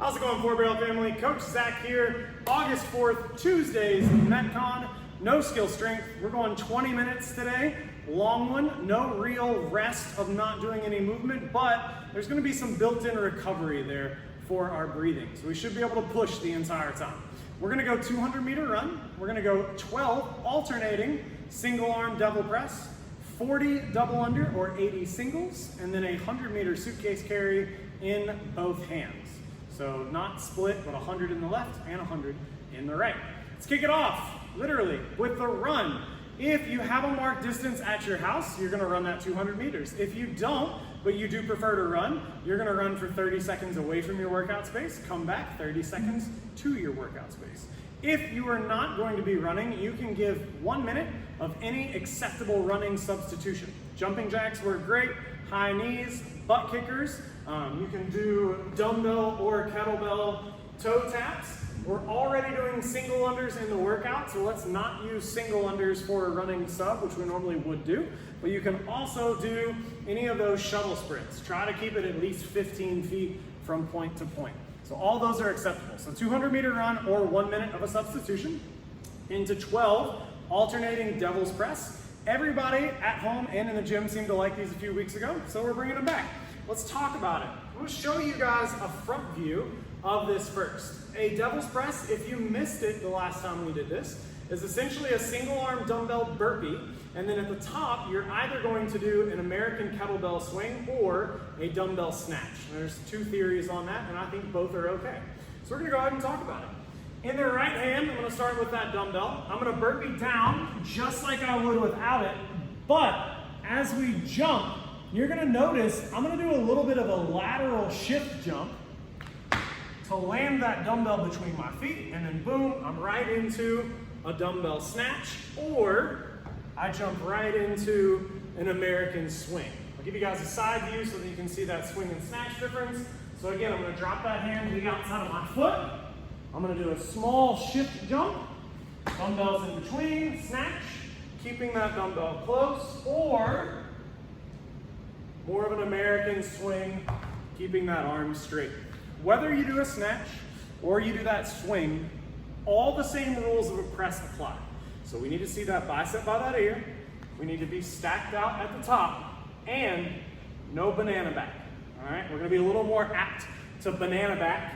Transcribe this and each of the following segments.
How's it going, Four Barrel family? Coach Zach here. August 4th, Tuesdays, Metcon. No skill strength. We're going 20 minutes today. Long one. No real rest of not doing any movement, but there's going to be some built-in recovery there for our breathing. So we should be able to push the entire time. We're going to go 200-meter run. We're going to go 12 alternating single arm devil press, 40 double under or 80 singles, and then a 100-meter suitcase carry in both hands. So not split, but 100 in the left and 100 in the right. Let's kick it off, literally, with the run. If you have a marked distance at your house, you're gonna run that 200 meters. If you don't, but you do prefer to run, you're gonna run for 30 seconds away from your workout space, come back 30 seconds to your workout space. If you are not going to be running, you can give 1 minute of any acceptable running substitution. Jumping jacks work great, high knees, butt kickers. You can do dumbbell or kettlebell toe taps. We're already doing single unders in the workout, so let's not use single unders for a running sub, which we normally would do. But you can also do any of those shuttle sprints. Try to keep it at least 15 feet from point to point. So all those are acceptable. So 200-meter run or 1 minute of a substitution into 12 alternating devil's press. Everybody at home and in the gym seemed to like these a few weeks ago, so we're bringing them back. Let's talk about it. I'm going to show you guys a front view of this first. A devil's press, if you missed it the last time we did this, is essentially a single arm dumbbell burpee, and then at the top you're either going to do an American kettlebell swing or a dumbbell snatch. There's two theories on that, and I think both are okay. So we're going to go ahead and talk about it. In the right hand, I'm going to start with that dumbbell. I'm going to burpee down just like I would without it, but as we jump, you're going to notice I'm going to do a little bit of a lateral shift jump to land that dumbbell between my feet, and then boom, I'm right into a dumbbell snatch, or I jump right into an American swing. I'll give you guys a side view so that you can see that swing and snatch difference. So again, I'm going to drop that hand to the outside of my foot. I'm going to do a small shift jump, dumbbells in between, snatch, keeping that dumbbell close, or more of an American swing, keeping that arm straight. Whether you do a snatch or you do that swing, all the same rules of a press apply. So we need to see that bicep by that ear, we need to be stacked out at the top, and no banana back. All right, we're gonna be a little more apt to banana back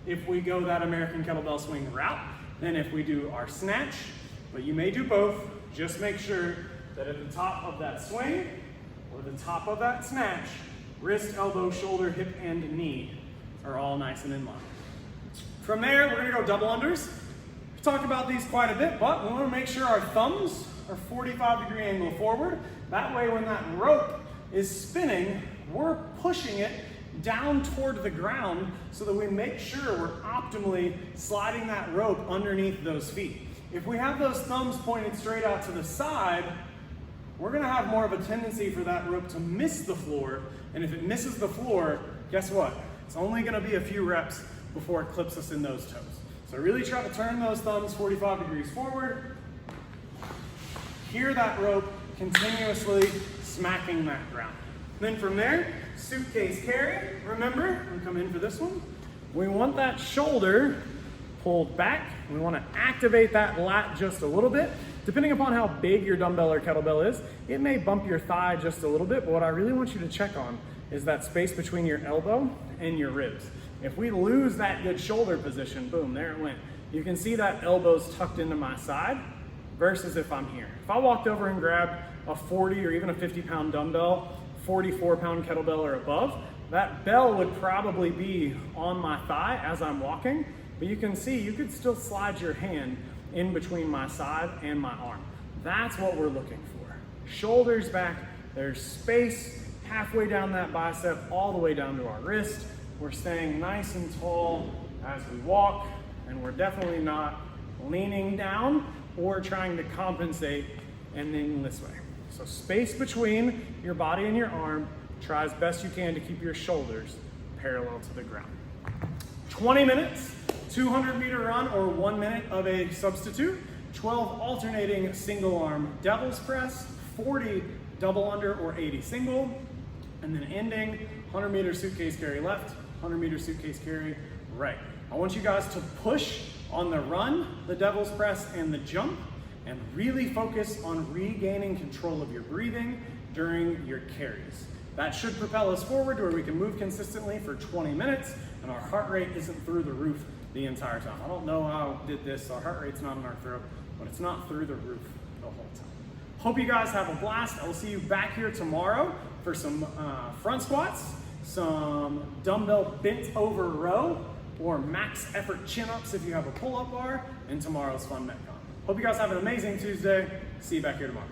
if we go that American kettlebell swing route than if we do our snatch, but you may do both. Just make sure that at the top of that swing or the top of that snatch, wrist, elbow, shoulder, hip, and knee are all nice and in line. From there, we're gonna go double unders. We've talked about these quite a bit, but we wanna make sure our thumbs are 45-degree angle forward. That way, when that rope is spinning, we're pushing it down toward the ground so that we make sure we're optimally sliding that rope underneath those feet. If we have those thumbs pointed straight out to the side, we're gonna have more of a tendency for that rope to miss the floor, and if it misses the floor, guess what? It's only gonna be a few reps before it clips us in those toes. So really try to turn those thumbs 45 degrees forward. Hear that rope continuously smacking that ground. Then from there, suitcase carry. Remember, we come in for this one. We want that shoulder pulled back. We want to activate that lat just a little bit. Depending upon how big your dumbbell or kettlebell is, it may bump your thigh just a little bit, but what I really want you to check on is that space between your elbow and your ribs. If we lose that good shoulder position, boom, there it went. You can see that elbow's tucked into my side versus if I'm here. If I walked over and grabbed a 40 or even a 50-pound dumbbell, 44-pound kettlebell or above, that bell would probably be on my thigh as I'm walking, but you can see you could still slide your hand in between my side and my arm. That's what we're looking for. Shoulders back, there's space halfway down that bicep, all the way down to our wrist. We're staying nice and tall as we walk, and we're definitely not leaning down or trying to compensate and lean this way. So space between your body and your arm, try as best you can to keep your shoulders parallel to the ground. 20 minutes, 200-meter run or 1 minute of a substitute, 12 alternating single arm devil's press, 40 double under or 80 single, and then ending 100-meter suitcase carry left, 100-meter suitcase carry right. I want you guys to push on the run, the devil's press, and the jump, and really focus on regaining control of your breathing during your carries. That should propel us forward to where we can move consistently for 20 minutes and our heart rate isn't through the roof the entire time. I don't know how I did this. Our heart rate's not in our throat, but it's not through the roof the whole time. Hope you guys have a blast. I will see you back here tomorrow for some front squats, some dumbbell bent over row, or max effort chin-ups if you have a pull-up bar, and tomorrow's fun Metcon. Hope you guys have an amazing Tuesday. See you back here tomorrow.